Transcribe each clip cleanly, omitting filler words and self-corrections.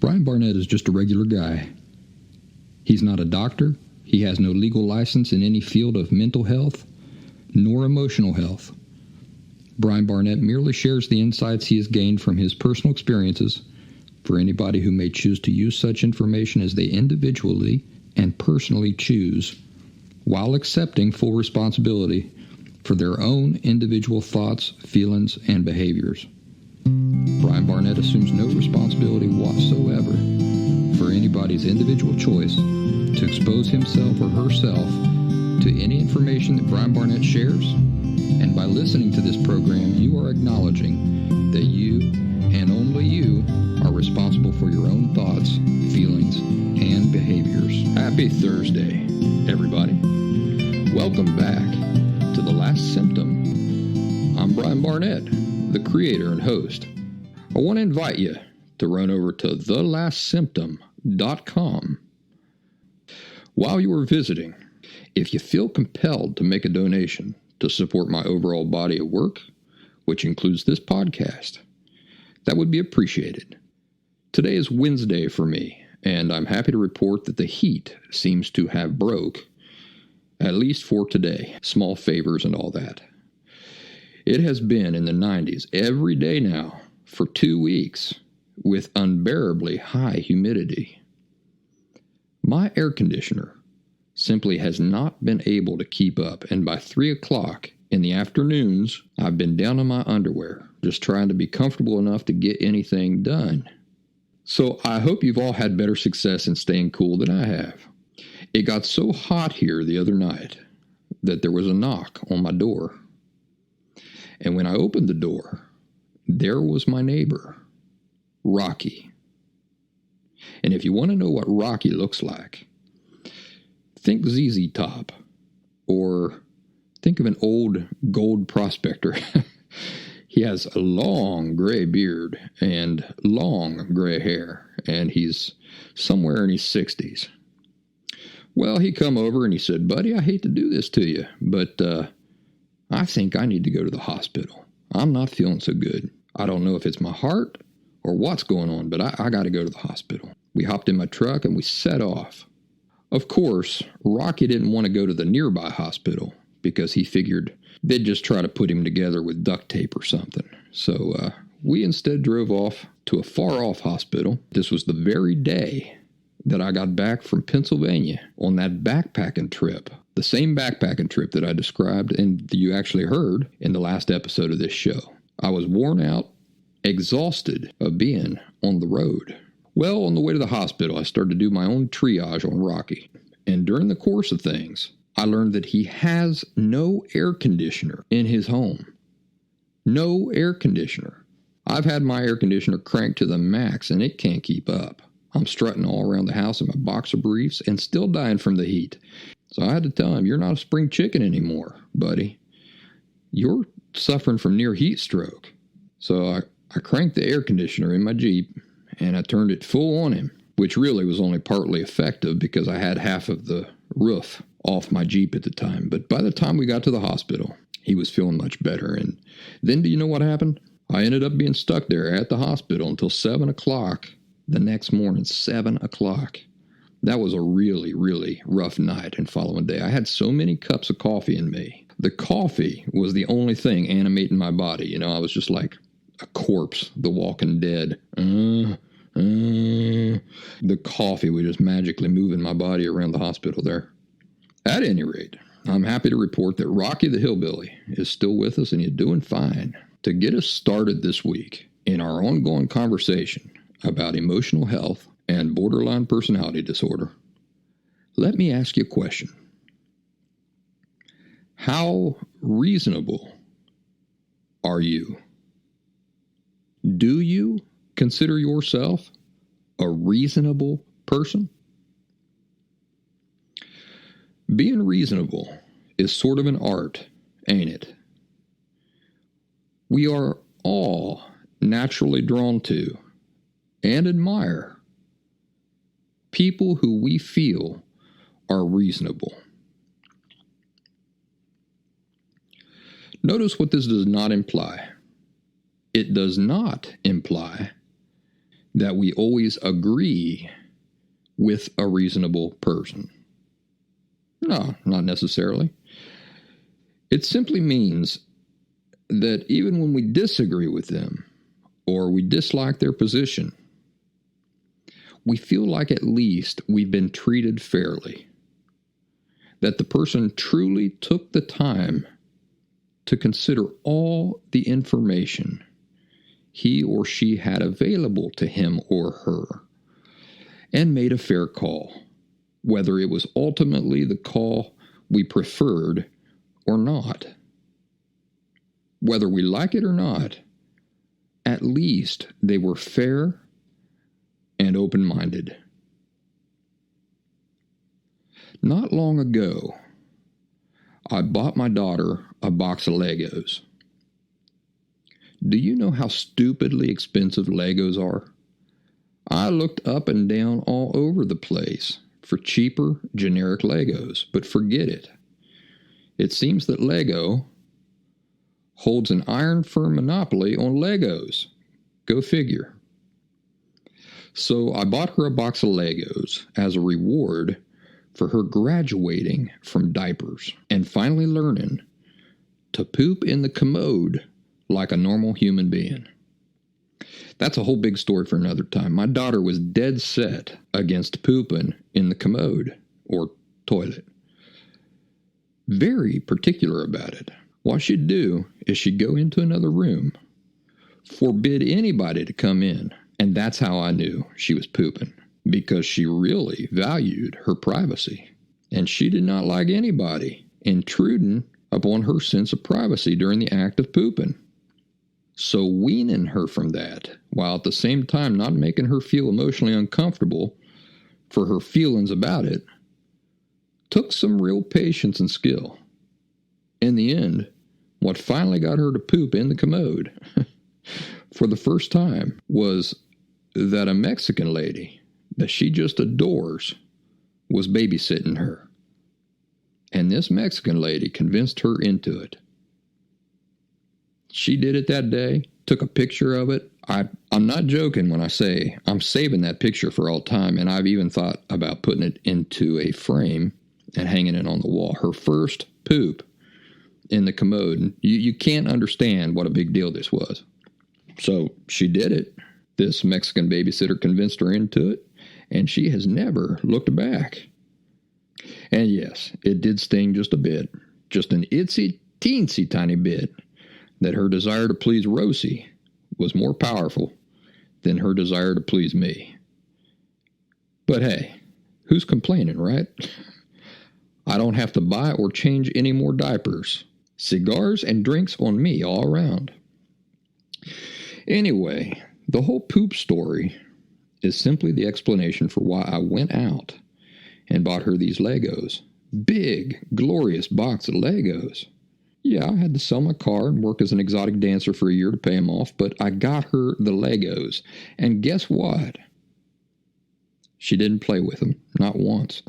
Brian Barnett is just a regular guy. He's not a doctor. He has no legal license in any field of mental health nor emotional health. Brian Barnett merely shares the insights he has gained from his personal experiences for anybody who may choose to use such information as they individually and personally choose, while accepting full responsibility for their own individual thoughts, feelings, and behaviors. Brian Barnett assumes no responsibility whatsoever for anybody's individual choice to expose himself or herself to any information that Brian Barnett shares, and by listening to this program, you are acknowledging that you, and only you, are responsible for your own thoughts, feelings, and behaviors. Happy Thursday, everybody. Welcome back to The Last Symptom. I'm Brian Barnett, the creator and host. I want to invite you to run over to thelastsymptom.com. While you are visiting, if you feel compelled to make a donation to support my overall body of work, which includes this podcast, that would be appreciated. Today is Wednesday for me, and I'm happy to report that the heat seems to have broke, at least for today. Small favors and all that. It has been in the 90s every day now for 2 weeks with unbearably high humidity. My air conditioner simply has not been able to keep up, and by 3 o'clock in the afternoons, I've been down in my underwear, just trying to be comfortable enough to get anything done. So I hope you've all had better success in staying cool than I have. It got so hot here the other night that there was a knock on my door. And when I opened the door, there was my neighbor, Rocky. And if you want to know what Rocky looks like, think ZZ Top, or think of an old gold prospector. He has a long gray beard and long gray hair, and he's somewhere in his 60s. Well, he come over and he said, "Buddy, I hate to do this to you, but I think I need to go to the hospital. I'm not feeling so good. I don't know if it's my heart or what's going on, but I got to go to the hospital." We hopped in my truck and we set off. Of course, Rocky didn't want to go to the nearby hospital because he figured they'd just try to put him together with duct tape or something. So we instead drove off to a far-off hospital. This was the very day that I got back from Pennsylvania on that backpacking trip. The same backpacking trip that I described and you actually heard in the last episode of this show. I was worn out, exhausted of being on the road. Well, on the way to the hospital, I started to do my own triage on Rocky. And during the course of things, I learned that he has no air conditioner in his home. No air conditioner. I've had my air conditioner cranked to the max and it can't keep up. I'm strutting all around the house in my boxer briefs and still dying from the heat. So I had to tell him, "You're not a spring chicken anymore, buddy. You're suffering from near heat stroke." So I cranked the air conditioner in my Jeep and I turned it full on him, which really was only partly effective because I had half of the roof off my Jeep at the time. But by the time we got to the hospital, he was feeling much better. And then do you know what happened? I ended up being stuck there at the hospital until 7 o'clock the next morning. 7 o'clock. That was a really, really rough night and following day. I had so many cups of coffee in me. The coffee was the only thing animating my body. You know, I was just like a corpse, the walking dead. The coffee was just magically moving my body around the hospital there. At any rate, I'm happy to report that Rocky the Hillbilly is still with us and he's doing fine. To get us started this week in our ongoing conversation about emotional health and borderline personality disorder, let me ask you a question. How reasonable are you? Do you consider yourself a reasonable person? Being reasonable is sort of an art, ain't it? We are all naturally drawn to and admire people who we feel are reasonable. Notice what this does not imply. It does not imply that we always agree with a reasonable person. No, not necessarily. It simply means that even when we disagree with them or we dislike their position, we feel like at least we've been treated fairly, that the person truly took the time to consider all the information he or she had available to him or her and made a fair call, whether it was ultimately the call we preferred or not. Whether we like it or not, at least they were fair and open-minded. Not long ago, I bought my daughter a box of Legos. Do you know how stupidly expensive Legos are? I looked up and down all over the place for cheaper, generic Legos, but forget it. It seems that Lego holds an iron-firm monopoly on Legos. Go figure. So I bought her a box of Legos as a reward for her graduating from diapers and finally learning to poop in the commode like a normal human being. That's a whole big story for another time. My daughter was dead set against pooping in the commode or toilet. Very particular about it. What she'd do is she'd go into another room, forbid anybody to come in, and that's how I knew she was pooping, because she really valued her privacy, and she did not like anybody intruding upon her sense of privacy during the act of pooping. So weaning her from that, while at the same time not making her feel emotionally uncomfortable for her feelings about it, took some real patience and skill. In the end, what finally got her to poop in the commode for the first time was that a Mexican lady that she just adores was babysitting her. And this Mexican lady convinced her into it. She did it that day, took a picture of it. I'm not joking when I say I'm saving that picture for all time, and I've even thought about putting it into a frame and hanging it on the wall. Her first poop in the commode. You can't understand what a big deal this was. So she did it. This Mexican babysitter convinced her into it, and she has never looked back. And yes, it did sting just a bit, just an itsy teensy tiny bit, that her desire to please Rosie was more powerful than her desire to please me. But hey, who's complaining, right? I don't have to buy or change any more diapers. Cigars and drinks on me all around. Anyway, the whole poop story is simply the explanation for why I went out and bought her these Legos. Big, glorious box of Legos. Yeah, I had to sell my car and work as an exotic dancer for a year to pay them off, but I got her the Legos. And guess what? She didn't play with them. Not once.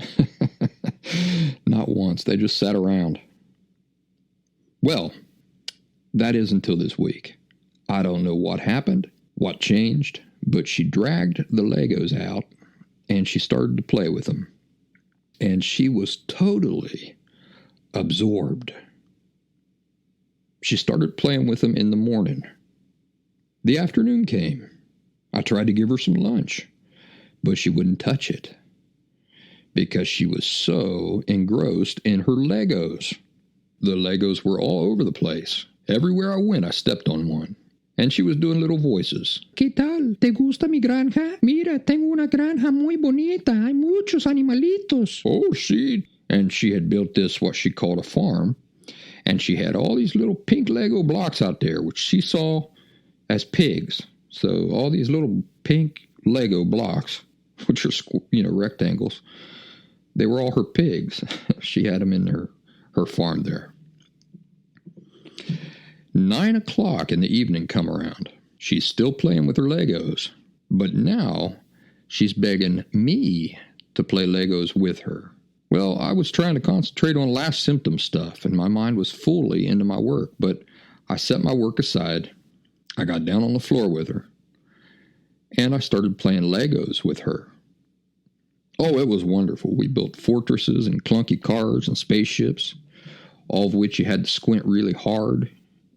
Not once. They just sat around. Well, that is until this week. I don't know what happened, what changed, but she dragged the Legos out and she started to play with them. And she was totally absorbed. She started playing with them in the morning. The afternoon came. I tried to give her some lunch, but she wouldn't touch it because she was so engrossed in her Legos. The Legos were all over the place. Everywhere I went, I stepped on one. And she was doing little voices. ¿Qué tal? ¿Te gusta mi granja? Mira, tengo una granja muy bonita. Hay muchos animalitos. Oh, sí. And she had built this, what she called a farm. And she had all these little pink Lego blocks out there, which she saw as pigs. So all these little pink Lego blocks, which are, rectangles, they were all her pigs. She had them in her farm there. 9 o'clock in the evening come around. She's still playing with her Legos, but now she's begging me to play Legos with her. Well, I was trying to concentrate on Last Symptom stuff, and my mind was fully into my work, but I set my work aside. I got down on the floor with her, and I started playing Legos with her. Oh, it was wonderful. We built fortresses and clunky cars and spaceships, all of which you had to squint really hard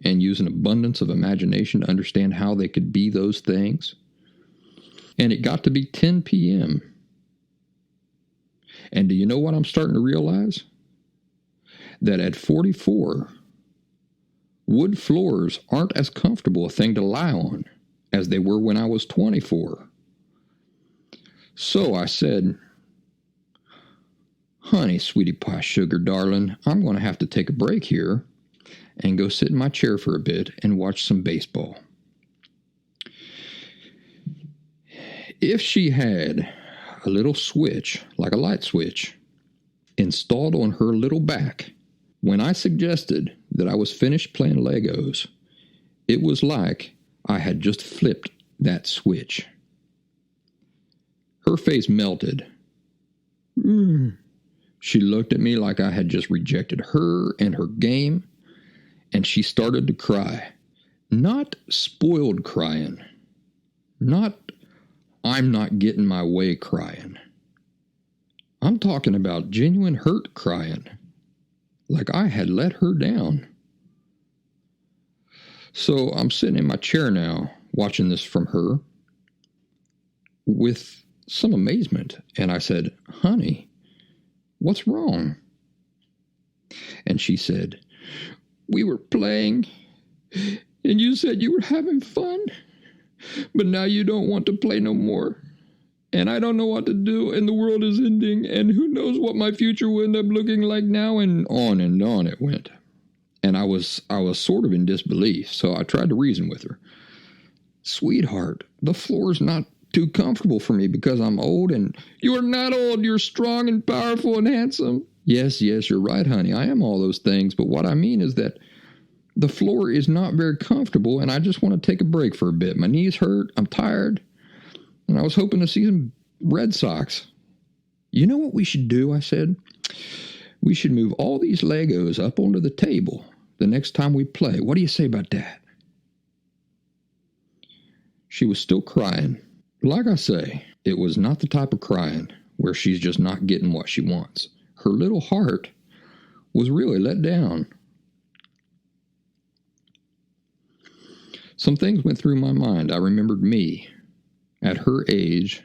and use an abundance of imagination to understand how they could be those things. And it got to be 10 p.m. And do you know what I'm starting to realize? That at 44, wood floors aren't as comfortable a thing to lie on as they were when I was 24. So I said, honey, sweetie pie, sugar darling, I'm going to have to take a break here and go sit in my chair for a bit and watch some baseball. If she had a little switch, like a light switch, installed on her little back, when I suggested that I was finished playing Legos, it was like I had just flipped that switch. Her face melted. She looked at me like I had just rejected her and her game, and she started to cry. Not spoiled crying. Not I'm not getting my way crying. I'm talking about genuine hurt crying. Like I had let her down. So I'm sitting in my chair now, watching this from her, with some amazement. And I said, honey, what's wrong? And she said, we were playing, and you said you were having fun, but now you don't want to play no more. And I don't know what to do, and the world is ending, and who knows what my future will end up looking like now, and on it went. And I was sort of in disbelief, so I tried to reason with her. Sweetheart, the floor's not too comfortable for me because I'm old, and you're not old, you're strong and powerful and handsome. Yes, you're right, honey, I am all those things, but what I mean is that the floor is not very comfortable, and I just want to take a break for a bit. My knees hurt, I'm tired, and I was hoping to see some Red Sox. You know what we should do, I said? We should move all these Legos up onto the table the next time we play. What do you say about that? She was still crying. Like I say, it was not the type of crying where she's just not getting what she wants. Her little heart was really let down. Some things went through my mind. I remembered me, at her age,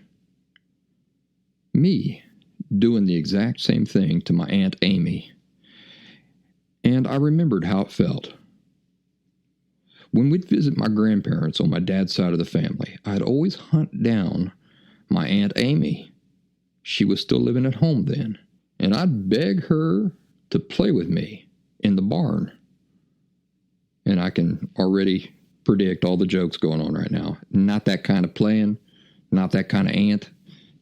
me doing the exact same thing to my Aunt Amy. And I remembered how it felt. When we'd visit my grandparents on my dad's side of the family, I'd always hunt down my Aunt Amy. She was still living at home then. And I'd beg her to play with me in the barn. And I can already predict all the jokes going on right now. Not that kind of playing, not that kind of aunt,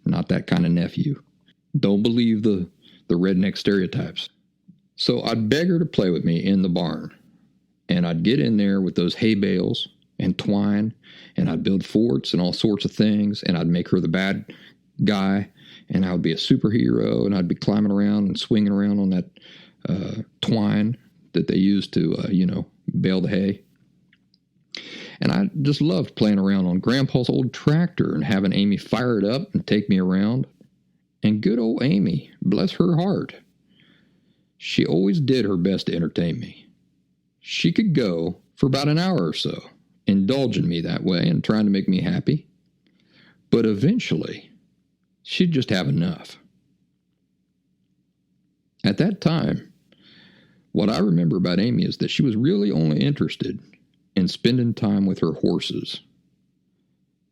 not that kind of nephew. Don't believe the redneck stereotypes. So I'd beg her to play with me in the barn. And I'd get in there with those hay bales and twine, and I'd build forts and all sorts of things, and I'd make her the bad guy, and I would be a superhero, and I'd be climbing around and swinging around on that twine that they used to, bale the hay. And I just loved playing around on Grandpa's old tractor and having Amy fire it up and take me around. And good old Amy, bless her heart, she always did her best to entertain me. She could go for about an hour or so, indulging me that way and trying to make me happy. But eventually, she'd just have enough. At that time, what I remember about Amy is that she was really only interested in spending time with her horses.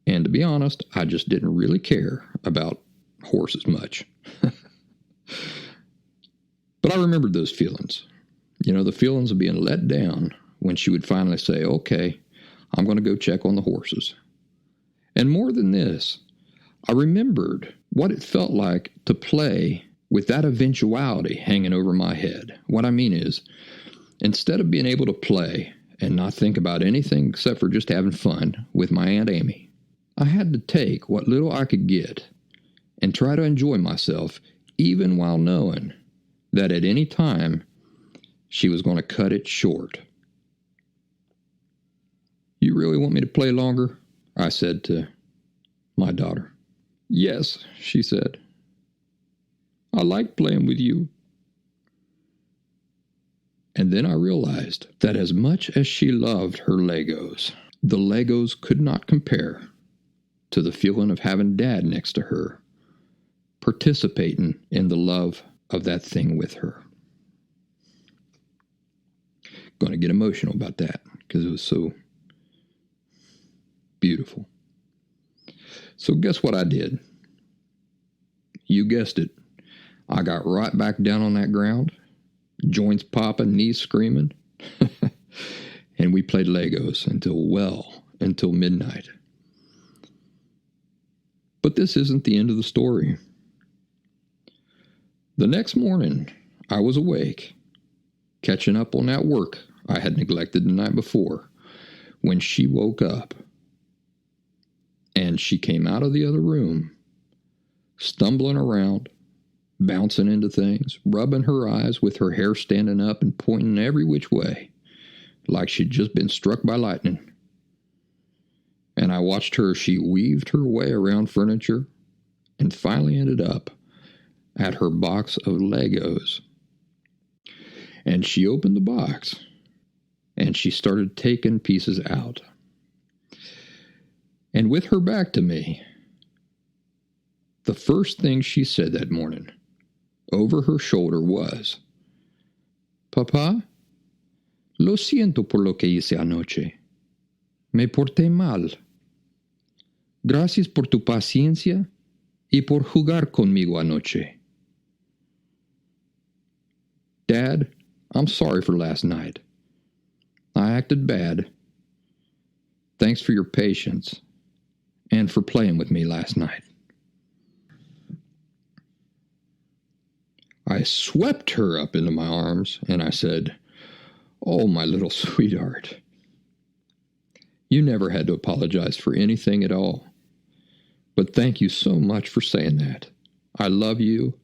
And to be honest, I just didn't really care about horses much. But I remembered those feelings. The feelings of being let down when she would finally say, okay, I'm going to go check on the horses. And more than this, I remembered what it felt like to play with that eventuality hanging over my head. What I mean is, instead of being able to play and not think about anything except for just having fun with my Aunt Amy, I had to take what little I could get and try to enjoy myself, even while knowing that at any time she was going to cut it short. You really want me to play longer? I said to my daughter. Yes, she said. I like playing with you. And then I realized that as much as she loved her Legos, the Legos could not compare to the feeling of having Dad next to her, participating in the love of that thing with her. Going to get emotional about that because it was so beautiful. So guess what I did? You guessed it. I got right back down on that ground, joints popping, knees screaming, and we played Legos until midnight. But this isn't the end of the story. The next morning, I was awake, catching up on that work I had neglected the night before, when she woke up. And she came out of the other room, stumbling around, bouncing into things, rubbing her eyes with her hair standing up and pointing every which way, like she'd just been struck by lightning. And I watched her as she weaved her way around furniture and finally ended up at her box of Legos. And she opened the box and she started taking pieces out. And with her back to me, the first thing she said that morning over her shoulder was, Papá, lo siento por lo que hice anoche. Me porté mal. Gracias por tu paciencia y por jugar conmigo anoche. Dad, I'm sorry for last night. I acted bad. Thanks for your patience and for playing with me last night. I swept her up into my arms and I said, Oh, my little sweetheart. You never had to apologize for anything at all. But thank you so much for saying that. I love you,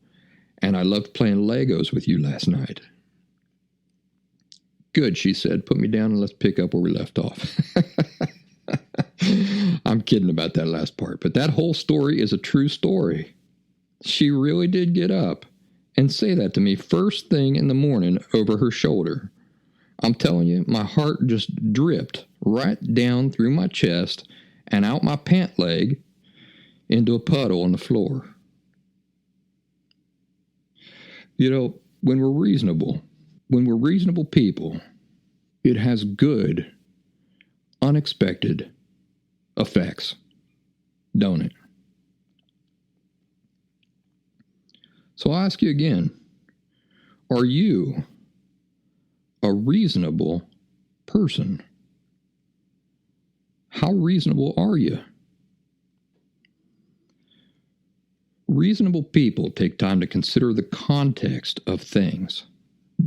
and I loved playing Legos with you last night. Good, she said. Put me down and let's pick up where we left off. I'm kidding about that last part, but that whole story is a true story. She really did get up and say that to me first thing in the morning over her shoulder. I'm telling you, my heart just dripped right down through my chest and out my pant leg into a puddle on the floor. You know, when we're reasonable people, it has good, unexpected effects, don't it? So I ask you again, are you a reasonable person? How reasonable are you? Reasonable people take time to consider the context of things,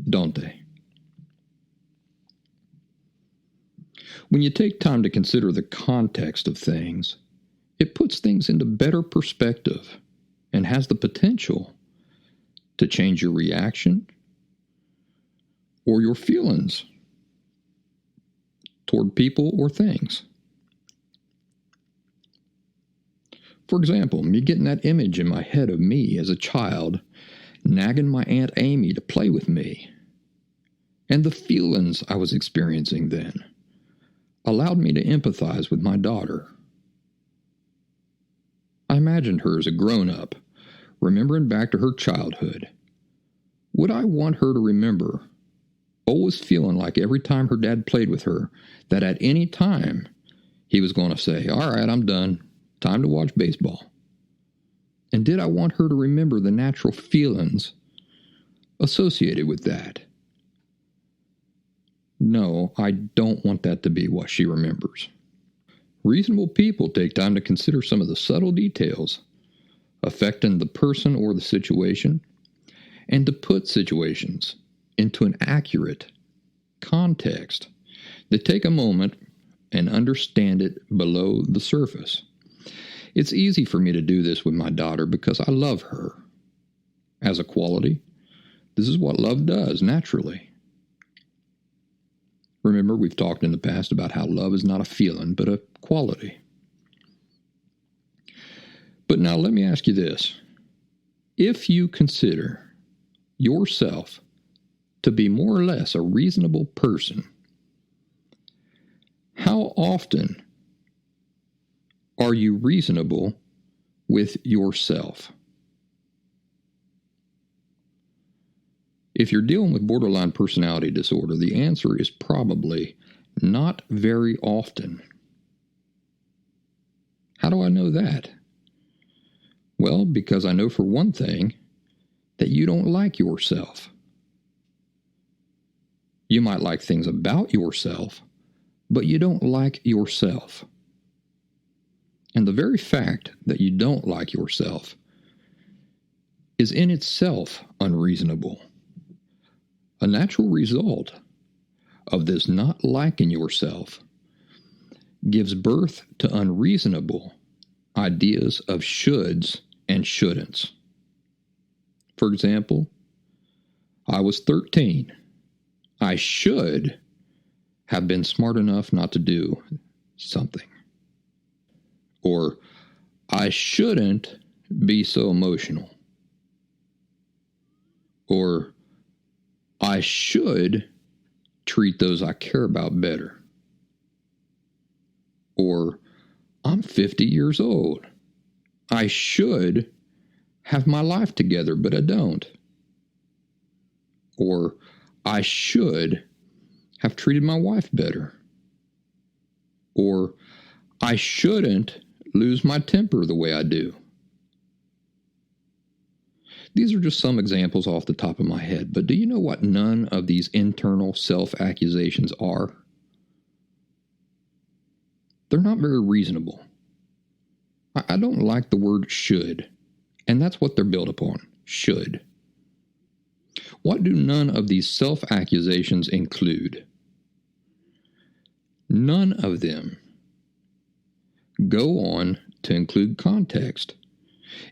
don't they? When you take time to consider the context of things, it puts things into better perspective and has the potential to change your reaction or your feelings toward people or things. For example, me getting that image in my head of me as a child nagging my Aunt Amy to play with me, and the feelings I was experiencing then allowed me to empathize with my daughter. I imagined her as a grown-up, remembering back to her childhood. Would I want her to remember always feeling like every time her dad played with her that at any time he was going to say, all right, I'm done. Time to watch baseball. And did I want her to remember the natural feelings associated with that? No, I don't want that to be what she remembers. Reasonable people take time to consider some of the subtle details affecting the person or the situation, and to put situations into an accurate context that take a moment and understand it below the surface. It's easy for me to do this with my daughter because I love her. As a quality, this is what love does naturally. Remember, we've talked in the past about how love is not a feeling, but a quality. But now let me ask you this. If you consider yourself to be more or less a reasonable person, how often are you reasonable with yourself? If you're dealing with borderline personality disorder, the answer is probably not very often. How do I know that? Well, because I know for one thing that you don't like yourself. You might like things about yourself, but you don't like yourself. And the very fact that you don't like yourself is in itself unreasonable. A natural result of this not liking yourself gives birth to unreasonable ideas of shoulds and shouldn'ts. For example, I was 13. I should have been smart enough not to do something. Or, I shouldn't be so emotional. Or, I should treat those I care about better. Or, I'm 50 years old. I should have my life together, but I don't. Or, I should have treated my wife better. Or, I shouldn't lose my temper the way I do. These are just some examples off the top of my head, but do you know what none of these internal self-accusations are? They're not very reasonable. I don't like the word should, and that's what they're built upon, should. What do none of these self-accusations include? None of them go on to include context.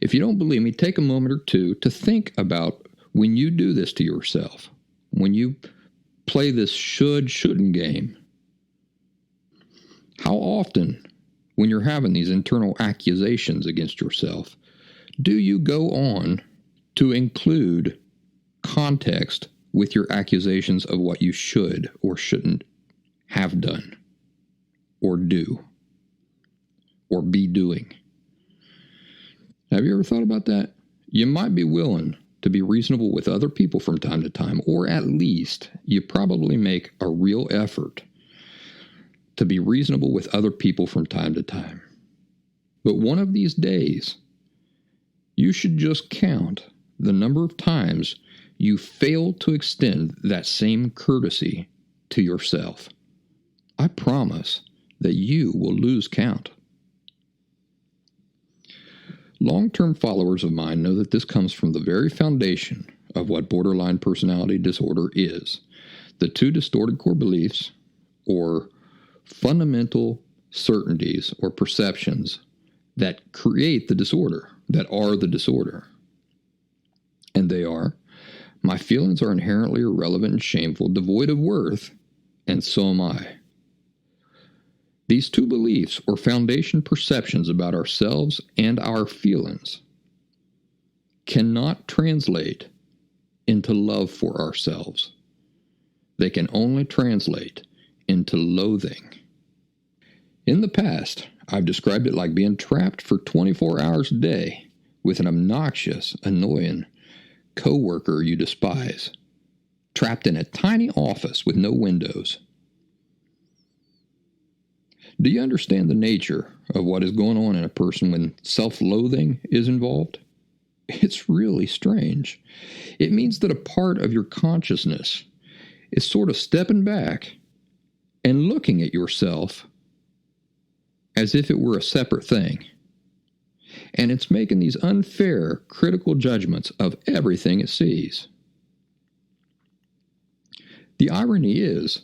If you don't believe me, take a moment or two to think about when you do this to yourself, when you play this shouldn't game. How often, when you're having these internal accusations against yourself, do you go on to include context with your accusations of what you should or shouldn't have done, or do, or be doing? Have you ever thought about that? You might be willing to be reasonable with other people from time to time, or at least you probably make a real effort to be reasonable with other people from time to time. But one of these days, you should just count the number of times you fail to extend that same courtesy to yourself. I promise that you will lose count. Long-term followers of mine know that this comes from the very foundation of what borderline personality disorder is. The two distorted core beliefs, or fundamental certainties or perceptions that create the disorder, that are the disorder. And they are, my feelings are inherently irrelevant and shameful, devoid of worth, and so am I. These two beliefs or foundation perceptions about ourselves and our feelings cannot translate into love for ourselves. They can only translate into loathing. In the past, I've described it like being trapped for 24 hours a day with an obnoxious, annoying coworker you despise, trapped in a tiny office with no windows. Do you understand the nature of what is going on in a person when self-loathing is involved? It's really strange. It means that a part of your consciousness is sort of stepping back and looking at yourself as if it were a separate thing. And it's making these unfair, critical judgments of everything it sees. The irony is,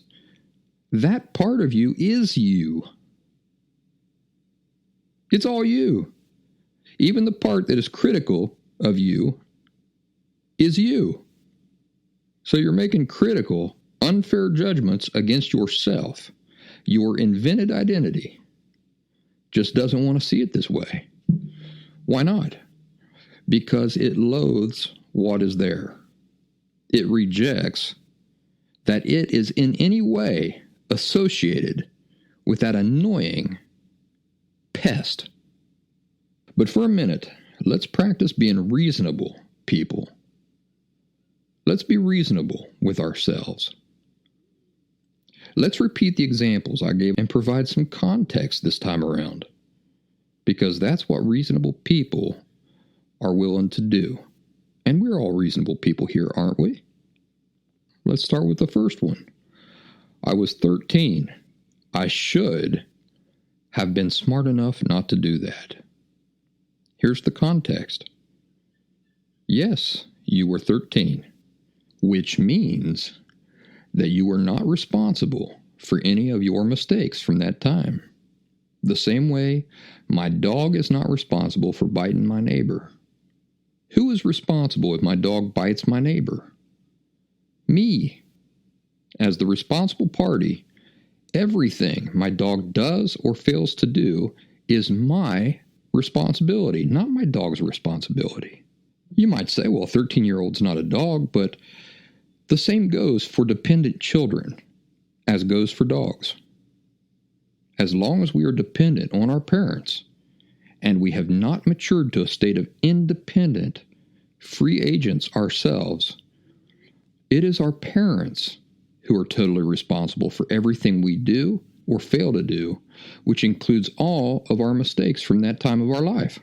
that part of you is you. It's all you. Even the part that is critical of you is you. So you're making critical, unfair judgments against yourself. Your invented identity just doesn't want to see it this way. Why not? Because it loathes what is there. It rejects that it is in any way associated with that annoying pest. But for a minute, let's practice being reasonable people. Let's be reasonable with ourselves. Let's repeat the examples I gave and provide some context this time around, because that's what reasonable people are willing to do. And we're all reasonable people here, aren't we? Let's start with the first one. I was 13. I should have been smart enough not to do that. Here's the context. Yes, you were 13, which means that you were not responsible for any of your mistakes from that time. The same way my dog is not responsible for biting my neighbor. Who is responsible if my dog bites my neighbor? Me. As the responsible party, everything my dog does or fails to do is my responsibility, not my dog's responsibility. You might say, well, a 13-year-old's not a dog, but the same goes for dependent children as goes for dogs. As long as we are dependent on our parents and we have not matured to a state of independent, free agents ourselves, it is our parents who are totally responsible for everything we do or fail to do, which includes all of our mistakes from that time of our life.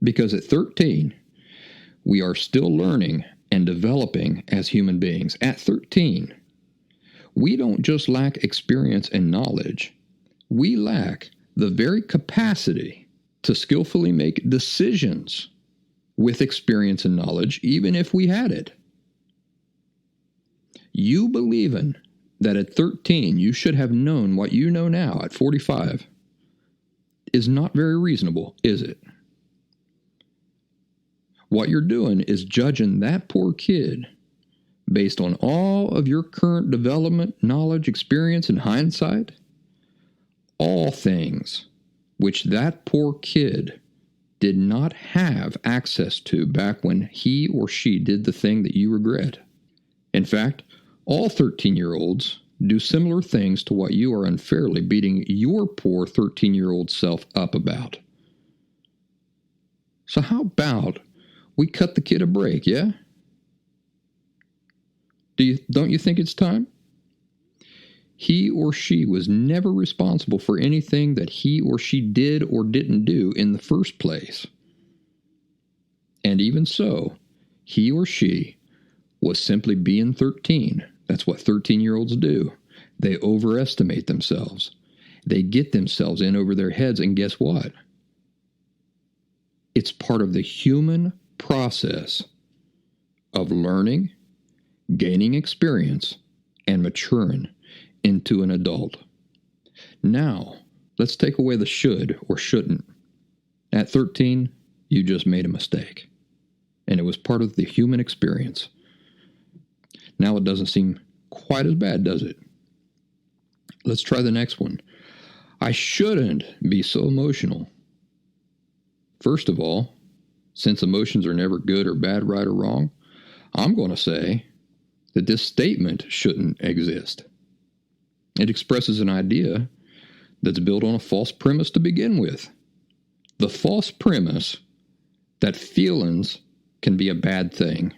Because at 13, we are still learning and developing as human beings. At 13, we don't just lack experience and knowledge. We lack the very capacity to skillfully make decisions with experience and knowledge, even if we had it. You believing that at 13 you should have known what you know now at 45 is not very reasonable, is it? What you're doing is judging that poor kid based on all of your current development, knowledge, experience, and hindsight. All things which that poor kid did not have access to back when he or she did the thing that you regret. In fact, all 13-year-olds do similar things to what you are unfairly beating your poor 13-year-old self up about. So how about we cut the kid a break, yeah? Don't you think it's time? He or she was never responsible for anything that he or she did or didn't do in the first place. And even so, he or she was simply being 13. That's what 13-year-olds do. They overestimate themselves. They get themselves in over their heads, and guess what? It's part of the human process of learning, gaining experience, and maturing into an adult. Now, let's take away the should or shouldn't. At 13, you just made a mistake, and it was part of the human experience. Now it doesn't seem quite as bad, does it? Let's try the next one. I shouldn't be so emotional. First of all, since emotions are never good or bad, right or wrong, I'm going to say that this statement shouldn't exist. It expresses an idea that's built on a false premise to begin with. The false premise that feelings can be a bad thing.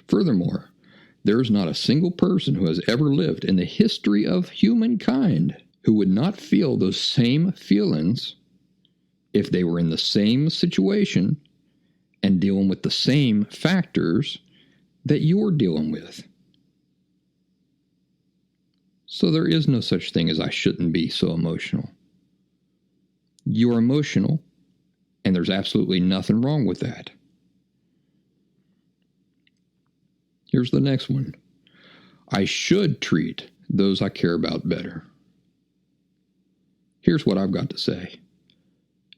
Furthermore, there is not a single person who has ever lived in the history of humankind who would not feel those same feelings if they were in the same situation and dealing with the same factors that you're dealing with. So there is no such thing as I shouldn't be so emotional. You're emotional, and there's absolutely nothing wrong with that. Here's the next one. I should treat those I care about better. Here's what I've got to say.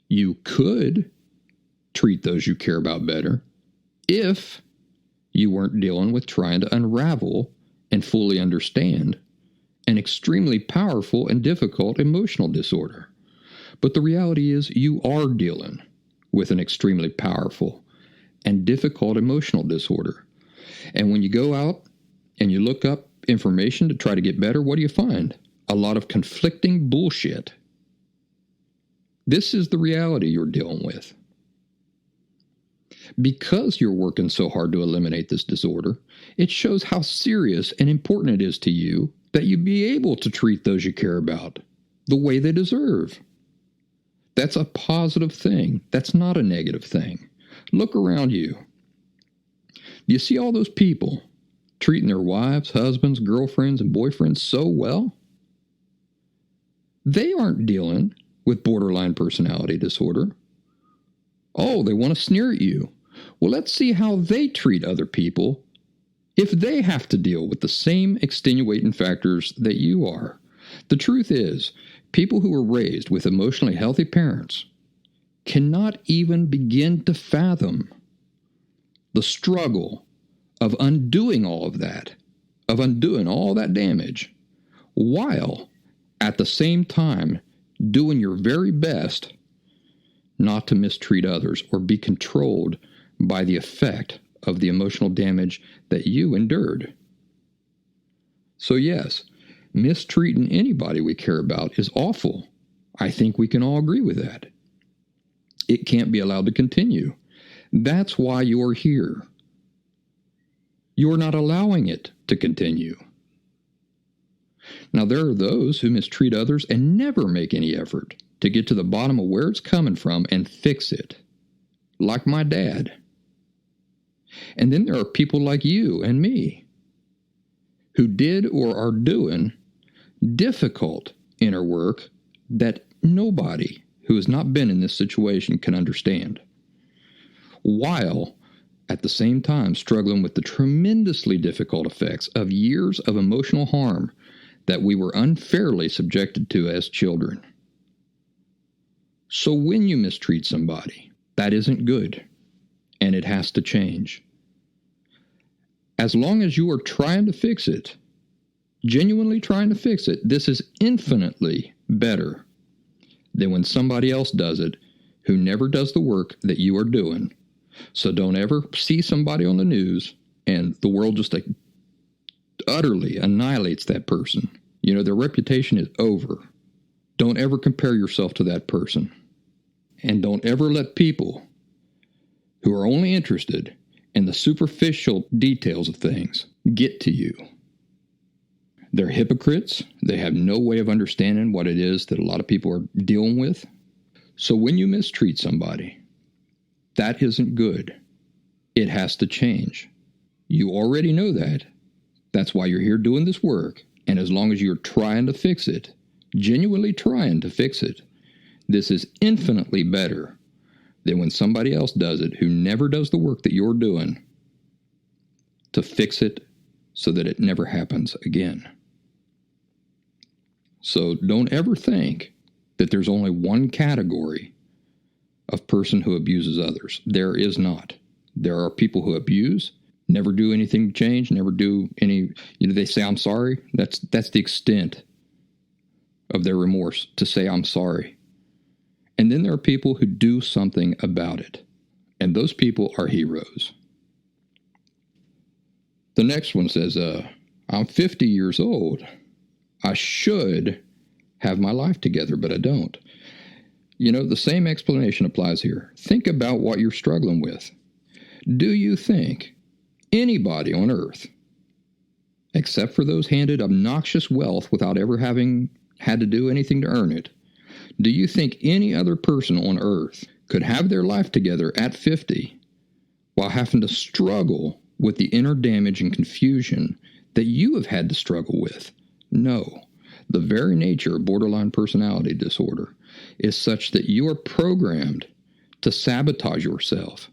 You could treat those you care about better if you weren't dealing with trying to unravel and fully understand an extremely powerful and difficult emotional disorder. But the reality is you are dealing with an extremely powerful and difficult emotional disorder. And when you go out and you look up information to try to get better, what do you find? A lot of conflicting bullshit. This is the reality you're dealing with. Because you're working so hard to eliminate this disorder, it shows how serious and important it is to you that you be able to treat those you care about the way they deserve. That's a positive thing. That's not a negative thing. Look around you. You see all those people treating their wives, husbands, girlfriends, and boyfriends so well? They aren't dealing with borderline personality disorder. Oh, they want to sneer at you. Well, let's see how they treat other people if they have to deal with the same extenuating factors that you are. The truth is, people who were raised with emotionally healthy parents cannot even begin to fathom the struggle of undoing all of that, of undoing all that damage, while at the same time doing your very best not to mistreat others or be controlled by the effect of the emotional damage that you endured. So yes, mistreating anybody we care about is awful. I think we can all agree with that. It can't be allowed to continue. That's why you're here. You're not allowing it to continue. Now, there are those who mistreat others and never make any effort to get to the bottom of where it's coming from and fix it, like my dad. And then there are people like you and me who did or are doing difficult inner work that nobody who has not been in this situation can understand, while at the same time struggling with the tremendously difficult effects of years of emotional harm that we were unfairly subjected to as children. So when you mistreat somebody, that isn't good, and it has to change. As long as you are trying to fix it, genuinely trying to fix it, this is infinitely better than when somebody else does it who never does the work that you are doing. So don't ever see somebody on the news and the world just utterly annihilates that person. You know, their reputation is over. Don't ever compare yourself to that person. And don't ever let people who are only interested in the superficial details of things get to you. They're hypocrites. They have no way of understanding what it is that a lot of people are dealing with. So when you mistreat somebody, that isn't good. It has to change. You already know that. That's why you're here doing this work. And as long as you're trying to fix it, genuinely trying to fix it, this is infinitely better than when somebody else does it who never does the work that you're doing to fix it so that it never happens again. So don't ever think that there's only one category of person who abuses others. There is not. There are people who abuse, never do anything to change, never do any, they say, I'm sorry. That's the extent of their remorse, to say, I'm sorry. And then there are people who do something about it. And those people are heroes. The next one says, I'm 50 years old. I should have my life together, but I don't. The same explanation applies here. Think about what you're struggling with. Do you think anybody on earth, except for those handed obnoxious wealth without ever having had to do anything to earn it, do you think any other person on earth could have their life together at 50 while having to struggle with the inner damage and confusion that you have had to struggle with? No. The very nature of borderline personality disorder is such that you are programmed to sabotage yourself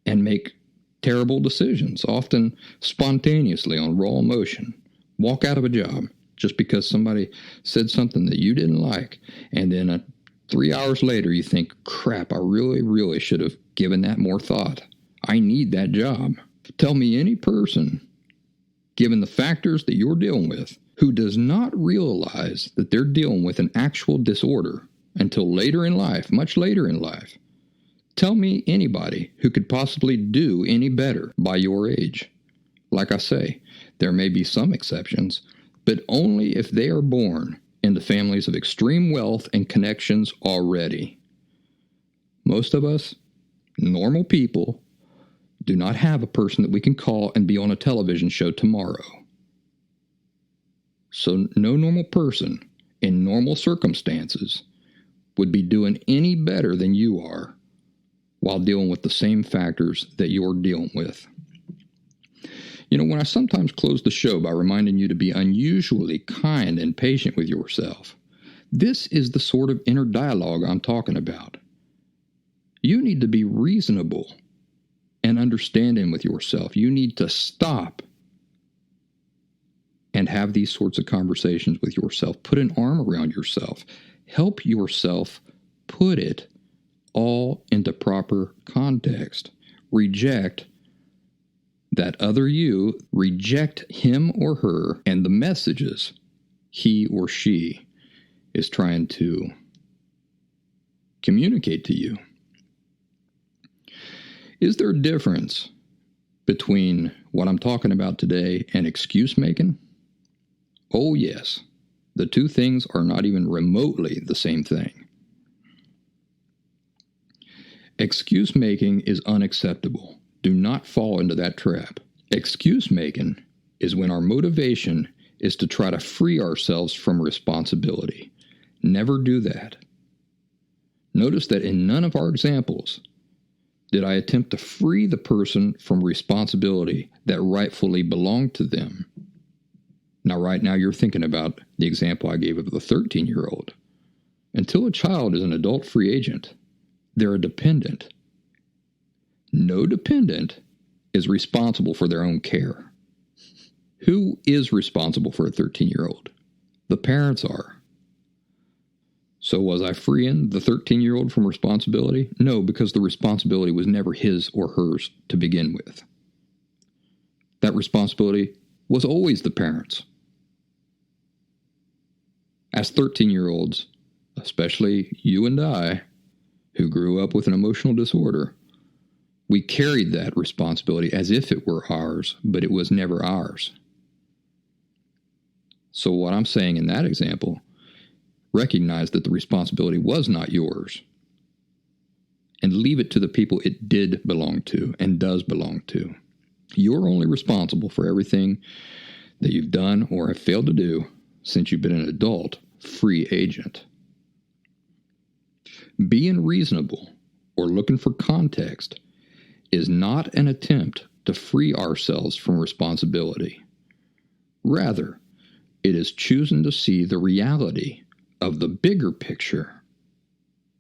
and make terrible decisions, often spontaneously on raw emotion. Walk out of a job just because somebody said something that you didn't like, and then 3 hours later you think, crap, I really should have given that more thought. I need that job. Tell me any person, given the factors that you're dealing with, who does not realize that they're dealing with an actual disorder, until later in life, much later in life. Tell me anybody who could possibly do any better by your age. Like I say, there may be some exceptions, but only if they are born into families of extreme wealth and connections already. Most of us, normal people, do not have a person that we can call and be on a television show tomorrow. So no normal person in normal circumstances would be doing any better than you are while dealing with the same factors that you're dealing with. You know, when I sometimes close the show by reminding you to be unusually kind and patient with yourself, this is the sort of inner dialogue I'm talking about. You need to be reasonable and understanding with yourself. You need to stop and have these sorts of conversations with yourself. Put an arm around yourself. Help yourself put it all into proper context. Reject that other you. Reject him or her and the messages he or she is trying to communicate to you. Is there a difference between what I'm talking about today and excuse making? Oh, yes. The two things are not even remotely the same thing. Excuse making is unacceptable. Do not fall into that trap. Excuse making is when our motivation is to try to free ourselves from responsibility. Never do that. Notice that in none of our examples did I attempt to free the person from responsibility that rightfully belonged to them. Now, right now, you're thinking about the example I gave of the 13-year-old. Until a child is an adult free agent, they're a dependent. No dependent is responsible for their own care. Who is responsible for a 13-year-old? The parents are. So was I freeing the 13-year-old from responsibility? No, because the responsibility was never his or hers to begin with. That responsibility was always the parents'. As 13-year-olds, especially you and I, who grew up with an emotional disorder, we carried that responsibility as if it were ours, but it was never ours. So what I'm saying in that example, recognize that the responsibility was not yours, and leave it to the people it did belong to and does belong to. You're only responsible for everything that you've done or have failed to do since you've been an adult free agent. Being reasonable or looking for context is not an attempt to free ourselves from responsibility. Rather, it is choosing to see the reality of the bigger picture.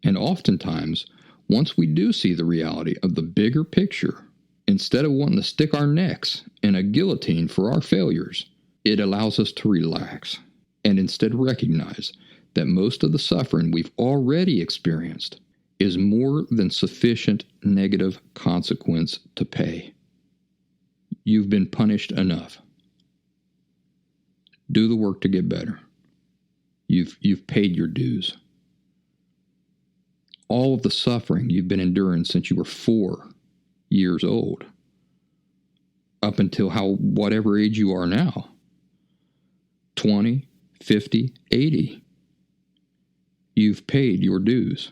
And oftentimes, once we do see the reality of the bigger picture, instead of wanting to stick our necks in a guillotine for our failures, it allows us to relax and instead recognize that most of the suffering we've already experienced is more than sufficient negative consequence to pay. You've been punished enough. Do the work to get better. You've paid your dues. All of the suffering you've been enduring since you were 4 years old, up until whatever age you are now, 20, 50, 80, you've paid your dues.